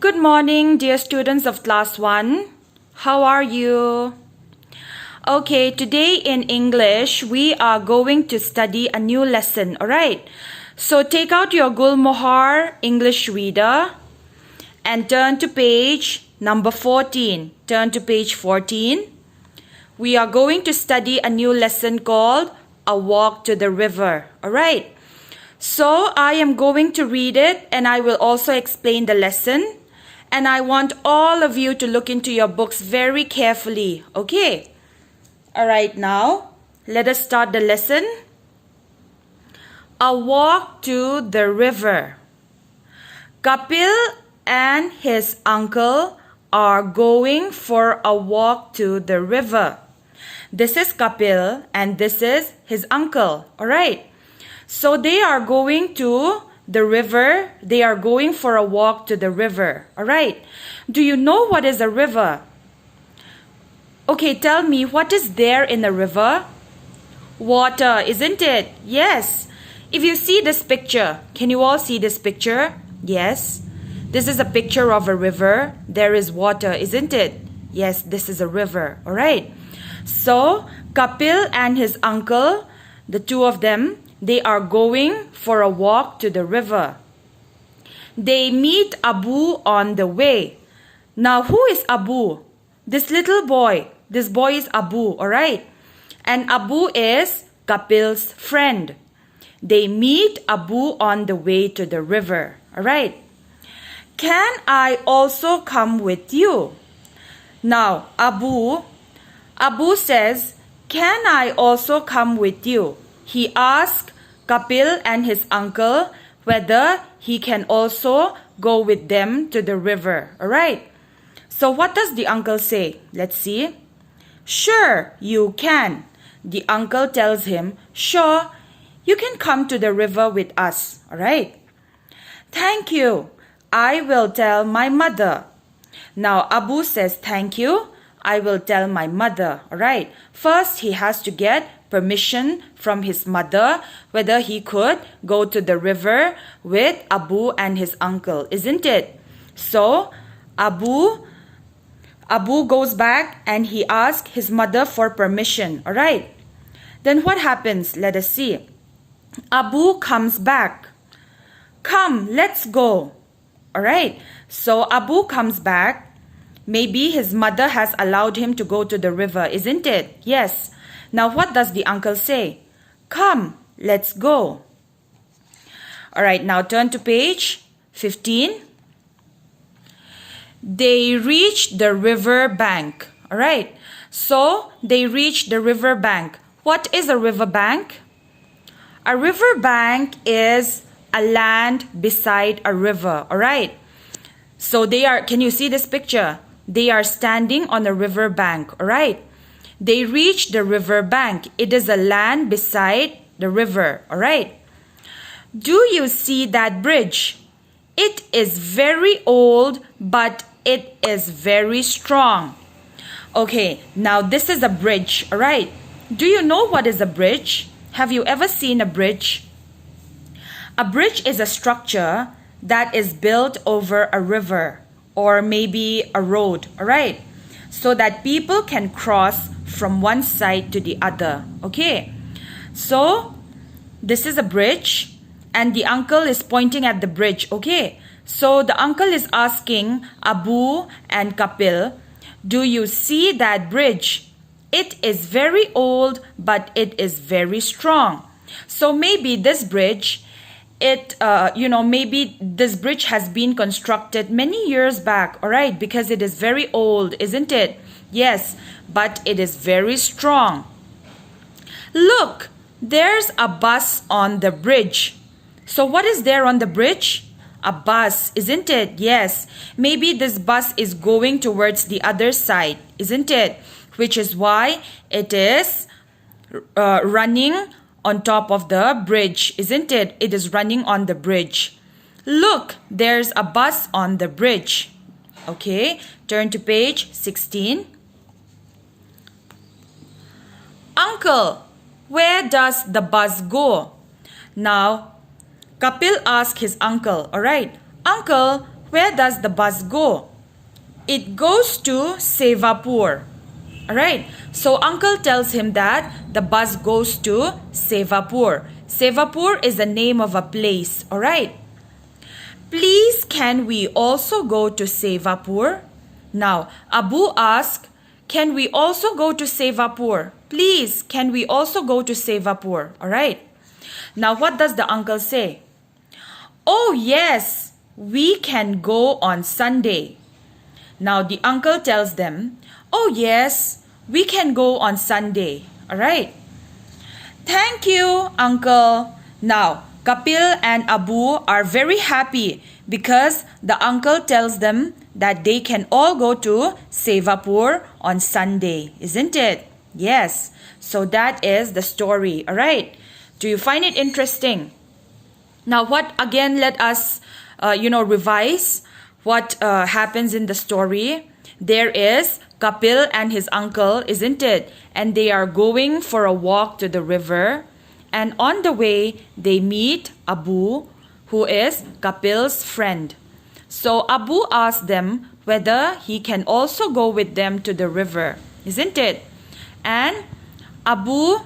Good morning, dear students of class 1. How are you? Okay, today in English, we are going to study a new lesson, alright? So take out your Gulmohar English reader and turn to page number 14. Turn to page 14. We are going to study a new lesson called A Walk to the River, alright? So I am going to read it and I will also explain the lesson. And I want all of you to look into your books very carefully, okay? Alright, now let us start the lesson. A walk to the river. Kapil and his uncle are going for a walk to the river. This is Kapil and this is his uncle, alright? So they are going to the river. They are going for a walk to the river, alright? Do you know what is a river? Okay, tell me, what is there in the river? Water, isn't it? Yes. If you see this picture, can you all see this picture? Yes. This is a picture of a river. There is water, isn't it? Yes, this is a river, alright? So, Kapil and his uncle, the two of them, they are going for a walk to the river. They meet Abu on the way. Now, who is Abu? This little boy. This boy is Abu, alright? And Abu is Kapil's friend. They meet Abu on the way to the river, alright? Can I also come with you? Now, Abu says, can I also come with you? He asked Kapil and his uncle whether he can also go with them to the river. Alright. So what does the uncle say? Let's see. Sure, you can. The uncle tells him, sure, you can come to the river with us. Alright. Thank you. I will tell my mother. Now Abu says, thank you. I will tell my mother. Alright. First, he has to get permission from his mother whether he could go to the river with Abu and his uncle, isn't it? So Abu goes back and he asks his mother for permission, alright? Then what happens? Let us see. Abu comes back. Come, let's go. Alright, so Abu comes back. Maybe his mother has allowed him to go to the river, isn't it? Yes. Now what does the uncle say? Come, let's go. Alright, now turn to page 15. They reach the river bank. Alright, so they reach the river bank. What is a river bank? A river bank is a land beside a river. Alright, so they are, can you see this picture? They are standing on a river bank. Alright. They reach the river bank. It is a land beside the river. Alright. Do you see that bridge? It is very old, but it is very strong. Okay, now this is a bridge. Alright. Do you know what is a bridge? Have you ever seen a bridge? A bridge is a structure that is built over a river or maybe a road. Alright. So that people can cross from one side to the other. Okay, so this is a bridge and the uncle is pointing at the bridge. Okay, so the uncle is asking Abu and Kapil, do you see that bridge? It is very old, but it is very strong. So maybe this bridge, maybe this bridge has been constructed many years back, all right, because it is very old, isn't it? Yes, but it is very strong. Look, there's a bus on the bridge. So what is there on the bridge? A bus, isn't it? Yes, maybe this bus is going towards the other side, isn't it? Which is why it is running on top of the bridge, isn't it? It is running on the bridge. Look, there's a bus on the bridge. Okay, turn to page 16. Uncle, where does the bus go? Now, Kapil asked his uncle, alright, Uncle, where does the bus go? It goes to Sevapur. Alright, so uncle tells him that the bus goes to Sevapur. Sevapur is the name of a place. Alright. Please, can we also go to Sevapur? Now, Abu asked, can we also go to Sevapur? Please, can we also go to Sevapur? Alright. Now, what does the uncle say? Oh, yes, we can go on Sunday. Now, the uncle tells them, oh, yes, we can go on Sunday. Alright. Thank you, uncle. Now, Kapil and Abu are very happy because the uncle tells them that they can all go to Sevapur on Sunday, isn't it? Yes. So that is the story. Alright. Do you find it interesting? Now, let us, revise what happens in the story. There is Kapil and his uncle, isn't it? And they are going for a walk to the river. And on the way, they meet Abu, who is Kapil's friend. So Abu asks them whether he can also go with them to the river, isn't it? And Abu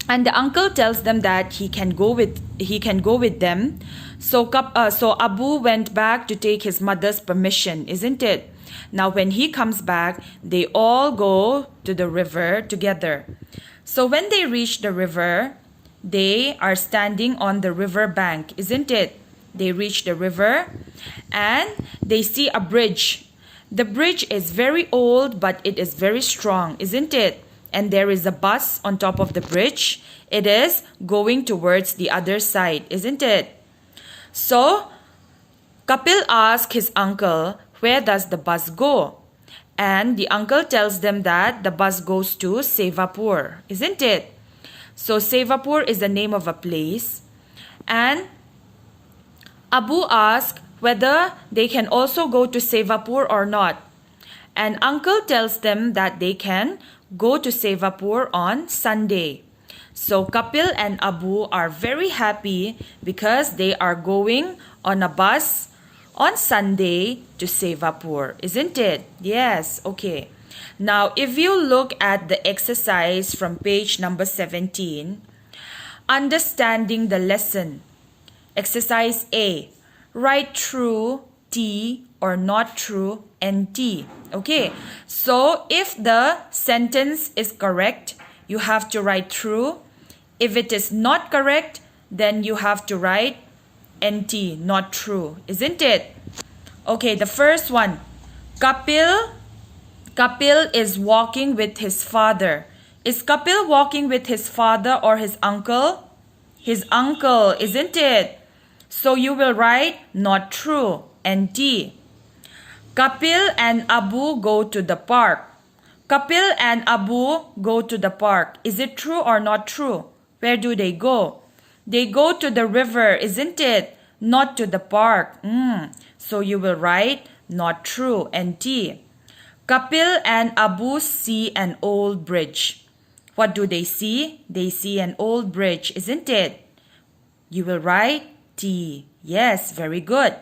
and the uncle tells them that he can go with them. So Abu went back to take his mother's permission, isn't it? Now when he comes back, they all go to the river together. So when they reach the river, they are standing on the river bank, isn't it? They reach the river and they see a bridge. The bridge is very old, but it is very strong, isn't it? And there is a bus on top of the bridge. It is going towards the other side, isn't it? So Kapil asks his uncle, where does the bus go? And the uncle tells them that the bus goes to Sevapur, isn't it? So Sevapur is the name of a place. And Abu asks whether they can also go to Sevapur or not. And uncle tells them that they can go to Sevapur on Sunday. So Kapil and Abu are very happy because they are going on a bus on Sunday to Sevapur, isn't it? Yes, okay. Now, if you look at the exercise from page number 17, understanding the lesson. Exercise A, write true T or not true NT. Okay, so if the sentence is correct, you have to write true. If it is not correct, then you have to write NT, not true, isn't it? Okay, the first one. Kapil is walking with his father. Is Kapil walking with his father or his uncle? His uncle, isn't it? So you will write not true, NT. Kapil and Abu go to the park. Kapil and Abu go to the park. Is it true or not true? Where do they go? They go to the river, isn't it? Not to the park. So you will write not true, NT. Kapil and Abu see an old bridge. What do they see? They see an old bridge, isn't it? You will write T. Yes, very good.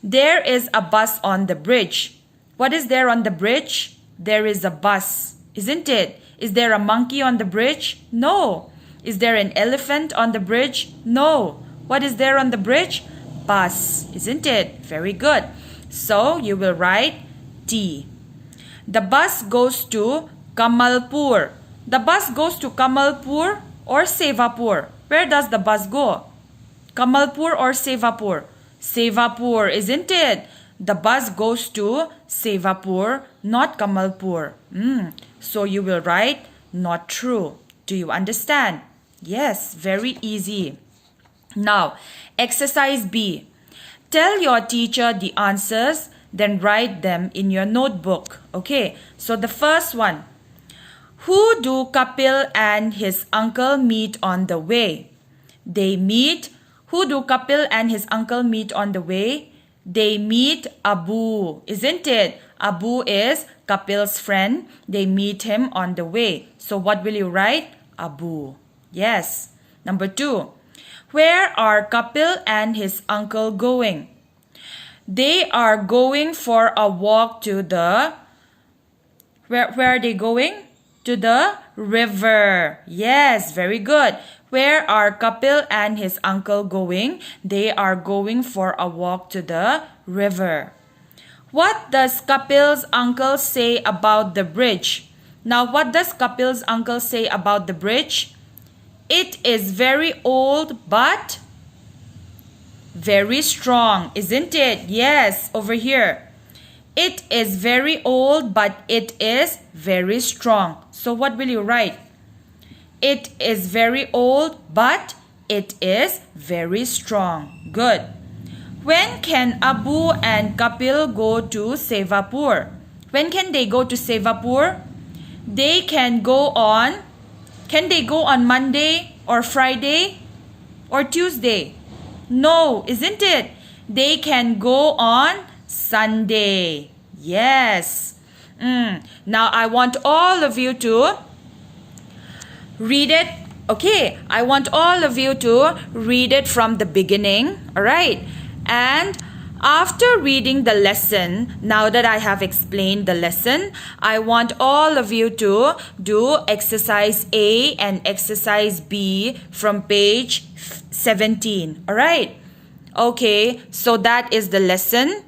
There is a bus on the bridge. What is there on the bridge? There is a bus, isn't it? Is there a monkey on the bridge? No. Is there an elephant on the bridge? No. What is there on the bridge? Bus, isn't it? Very good. So you will write T. The bus goes to Kamalpur. The bus goes to Kamalpur or Sevapur. Where does the bus go? Kamalpur or Sevapur? Sevapur, isn't it? The bus goes to Sevapur, not Kamalpur. So you will write not true. Do you understand? Yes, very easy. Now, exercise B. Tell your teacher the answers, then write them in your notebook. Okay, so the first one. Who do Kapil and his uncle meet on the way? They meet. Who do Kapil and his uncle meet on the way? They meet Abu, isn't it? Abu is Kapil's friend. They meet him on the way. So what will you write? Abu. Yes. Number 2. Where are Kapil and his uncle going? They are going for a walk to the... Where are they going? To the river. Yes, very good. Where are Kapil and his uncle going? They are going for a walk to the river. What does Kapil's uncle say about the bridge? Now, what does Kapil's uncle say about the bridge? It is very old but very strong, isn't it? Yes, over here. It is very old but it is very strong. So what will you write? It is very old but it is very strong. Good. When can Abu and Kapil go to Sevapur? When can they go to Sevapur? They can go on... Can they go on Monday or Friday or Tuesday? No, isn't it? They can go on Sunday. Yes. Now I want all of you to read it. Okay, I want all of you to read it from the beginning. All right. And after reading the lesson, now that I have explained the lesson, I want all of you to do exercise A and exercise B from page 17. All right. Okay, so that is the lesson.